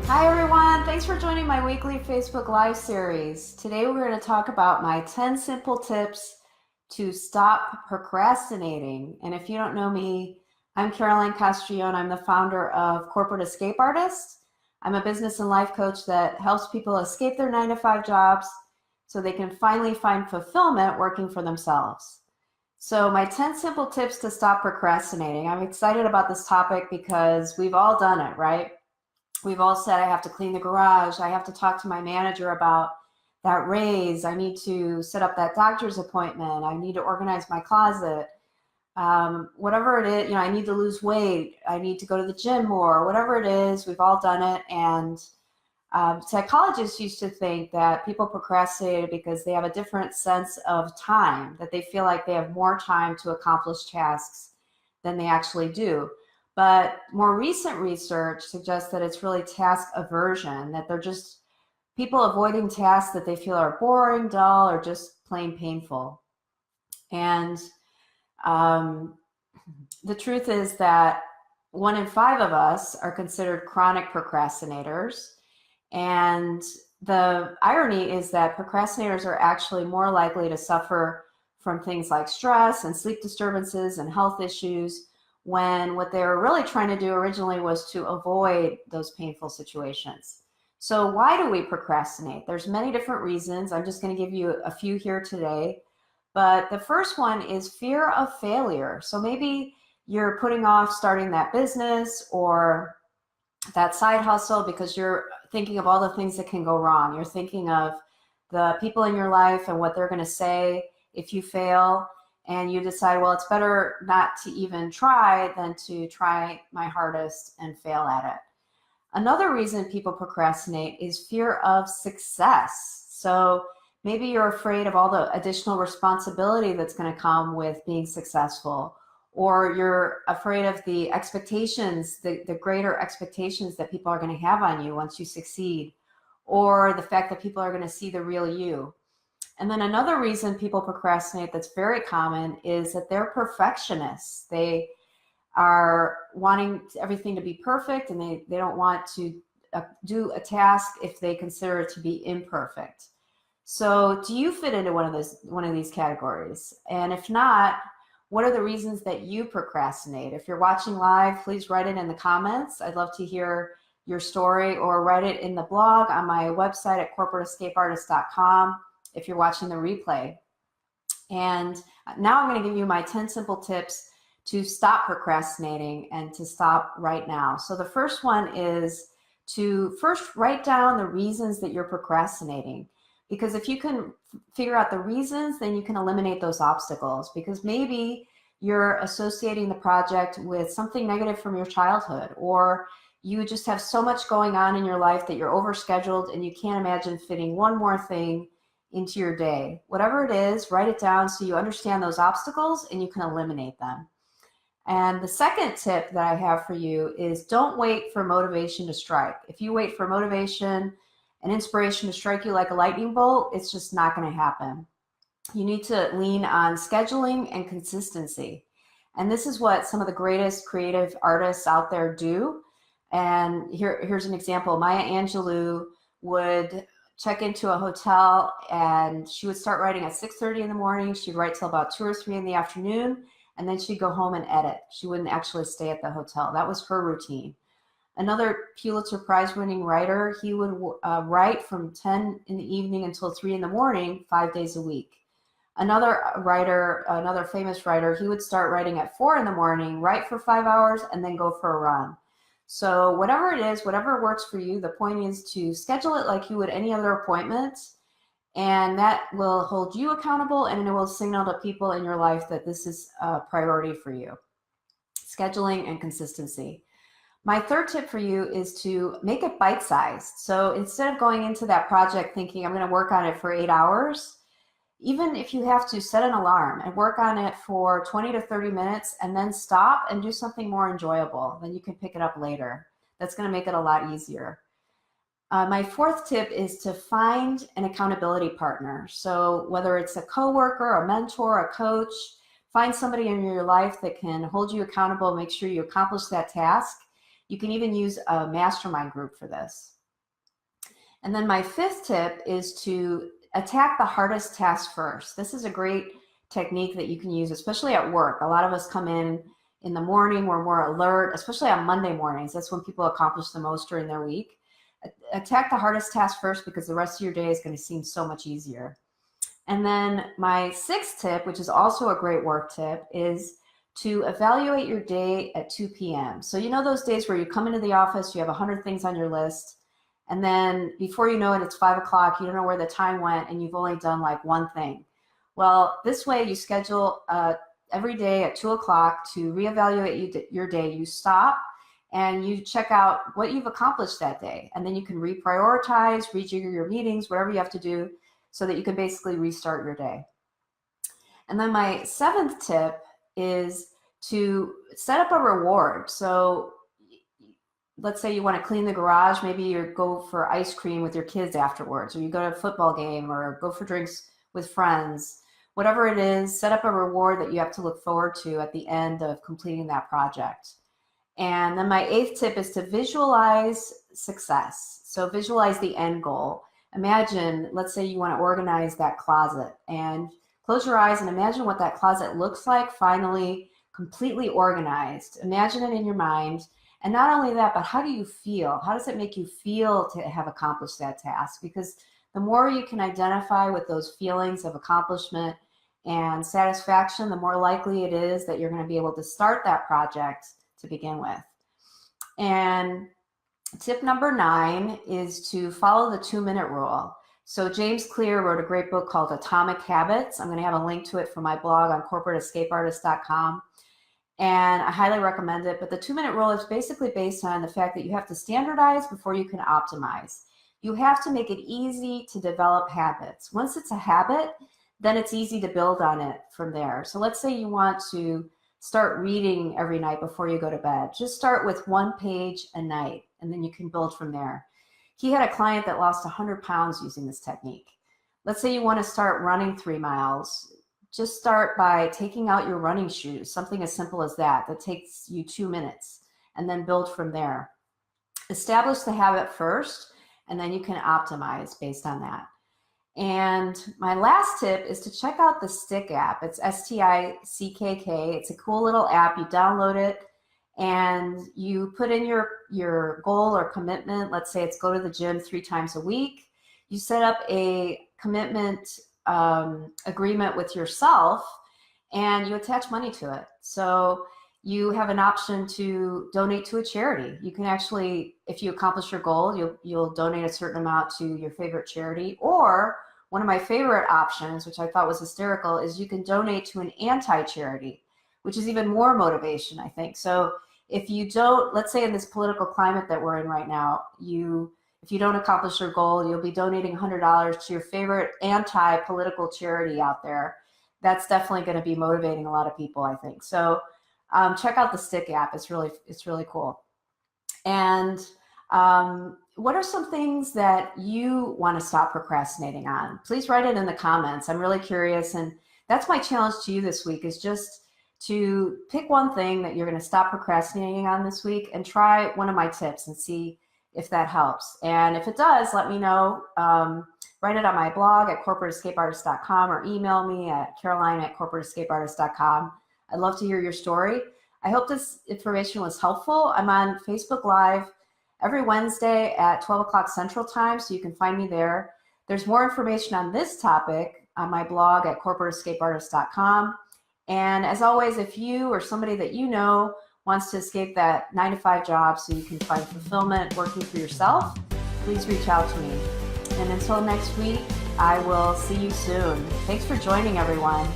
Hi everyone, thanks for joining my weekly Facebook Live series. Today we're going to talk about my 10 simple tips to stop procrastinating. And if you don't know me, I'm Caroline Castrillon. I'm the founder of Corporate Escape Artists. I'm a business and life coach that helps people escape their 9-to-5 jobs so they can finally find fulfillment working for themselves. So my 10 simple tips to stop procrastinating. I'm excited about this topic because we've all done it, right? We've all said, I have to clean the garage. I have to talk to my manager about that raise. I need to set up that doctor's appointment. I need to organize my closet. Whatever it is, I need to lose weight. I need to go to the gym more. Whatever it is, we've all done it. And psychologists used to think that people procrastinated because they have a different sense of time, that they feel like they have more time to accomplish tasks than they actually do. But more recent research suggests that it's really task aversion, that they're just people avoiding tasks that they feel are boring, dull, or just plain painful. And the truth is that 1 in 5 of us are considered chronic procrastinators. And the irony is that procrastinators are actually more likely to suffer from things like stress and sleep disturbances and health issues, when what they were really trying to do originally was to avoid those painful situations. So why do we procrastinate? There's many different reasons. I'm just going to give you a few here today. But the first one is fear of failure. So maybe you're putting off starting that business or that side hustle because you're thinking of all the things that can go wrong. You're thinking of the people in your life and what they're going to say if you fail. And you decide, well, it's better not to even try than to try my hardest and fail at it. Another reason people procrastinate is fear of success. So maybe you're afraid of all the additional responsibility that's going to come with being successful, or you're afraid of the expectations, the greater expectations that people are going to have on you once you succeed, or the fact that people are going to see the real you. And then another reason people procrastinate that's very common is that they're perfectionists. They are wanting everything to be perfect, and they don't want to do a task if they consider it to be imperfect. So do you fit into one of these categories? And if not, what are the reasons that you procrastinate? If you're watching live, please write it in the comments. I'd love to hear your story, or write it in the blog on my website at corporateescapeartist.com. if you're watching the replay. And now I'm going to give you my 10 simple tips to stop procrastinating and to stop right now. So the first one is to first write down the reasons that you're procrastinating. Because if you can figure out the reasons, then you can eliminate those obstacles. Because maybe you're associating the project with something negative from your childhood, or you just have so much going on in your life that you're overscheduled and you can't imagine fitting one more thing into your day. Whatever it is, write it down so you understand those obstacles and you can eliminate them. And the second tip that I have for you is don't wait for motivation to strike. If you wait for motivation and inspiration to strike you like a lightning bolt, it's just not going to happen. You need to lean on scheduling and consistency. And this is what some of the greatest creative artists out there do. And here's an example. Maya Angelou would check into a hotel and she would start writing at 6:30 in the morning. She'd write till about 2 or 3 in the afternoon, and then she'd go home and edit. She wouldn't actually stay at the hotel. That was her routine. Another Pulitzer Prize winning writer, he would write from 10 in the evening until 3 in the morning, 5 days a week. Another writer, another famous writer, he would start writing at 4 in the morning, write for 5 hours, and then go for a run. So whatever it is, whatever works for you, the point is to schedule it like you would any other appointment, and that will hold you accountable, and it will signal to people in your life that this is a priority for you. Scheduling and consistency. My third tip for you is to make it bite-sized. So instead of going into that project thinking I'm going to work on it for 8 hours, even if you have to set an alarm and work on it for 20 to 30 minutes and then stop and do something more enjoyable, then you can pick it up later. That's going to make it a lot easier. My fourth tip is to find an accountability partner. So whether it's a coworker, a mentor, a coach, find somebody in your life that can hold you accountable, make sure you accomplish that task. You can even use a mastermind group for this. And then my fifth tip is to attack the hardest task first. This is a great technique that you can use, especially at work. A lot of us come in the morning, we're more alert, especially on Monday mornings. That's when people accomplish the most during their week. Attack the hardest task first, because the rest of your day is going to seem so much easier. And then my sixth tip, which is also a great work tip, is to evaluate your day at 2 p.m. So you know those days where you come into the office, you have 100 things on your list, and then before you know it, it's 5 o'clock, you don't know where the time went, and you've only done like one thing. Well, this way you schedule every day at 2 o'clock to reevaluate your day. You stop and you check out what you've accomplished that day, and then you can reprioritize, rejigger your meetings, whatever you have to do, so that you can basically restart your day. And then my seventh tip is to set up a reward. So let's say you want to clean the garage, maybe you go for ice cream with your kids afterwards, or you go to a football game, or go for drinks with friends. Whatever it is, set up a reward that you have to look forward to at the end of completing that project. And then my eighth tip is to visualize success. So visualize the end goal. Imagine, let's say you want to organize that closet, and close your eyes and imagine what that closet looks like, finally completely organized. Imagine it in your mind. And not only that, but how do you feel? How does it make you feel to have accomplished that task? Because the more you can identify with those feelings of accomplishment and satisfaction, the more likely it is that you're going to be able to start that project to begin with. And tip number 9 is to follow the 2-minute rule. So James Clear wrote a great book called Atomic Habits. I'm going to have a link to it from my blog on corporateescapeartist.com. And I highly recommend it. But the 2-minute rule is basically based on the fact that you have to standardize before you can optimize. You have to make it easy to develop habits. Once it's a habit, then it's easy to build on it from there. So let's say you want to start reading every night before you go to bed. Just start with 1 page a night, and then you can build from there. He had a client that lost 100 pounds using this technique. Let's say you want to start running 3 miles. Just start by taking out your running shoes, something as simple as that. That takes you 2 minutes, and then build from there. Establish the habit first, and then you can optimize based on that. And my last tip is to check out the Stick app. It's STICKK. It's a cool little app. You download it and you put in your goal or commitment. Let's say it's go to the gym 3 times a week. You set up a commitment agreement with yourself, and you attach money to it. So you have an option to donate to a charity. You can actually, if you accomplish your goal, you'll donate a certain amount to your favorite charity. Or one of my favorite options, which I thought was hysterical, is you can donate to an anti-charity, which is even more motivation, I think. So if you don't, let's say in this political climate that we're in right now, if you don't accomplish your goal, you'll be donating $100 to your favorite anti-political charity out there. That's definitely going to be motivating a lot of people, I think. So check out the Stick app. It's really cool. And what are some things that you want to stop procrastinating on? Please write it in the comments. I'm really curious. And that's my challenge to you this week, is just to pick one thing that you're going to stop procrastinating on this week and try one of my tips and see if that helps. And if it does, let me know. Write it on my blog at corporateescapeartist.com, or email me at caroline@corporateescapeartist.com. I'd love to hear your story. I hope this information was helpful. I'm on Facebook Live every Wednesday at 12 o'clock Central Time, so you can find me there. There's more information on this topic on my blog at corporateescapeartist.com. And as always, if you or somebody that you know wants to escape that 9-to-5 job so you can find fulfillment working for yourself, please reach out to me. And until next week, I will see you soon. Thanks for joining, everyone.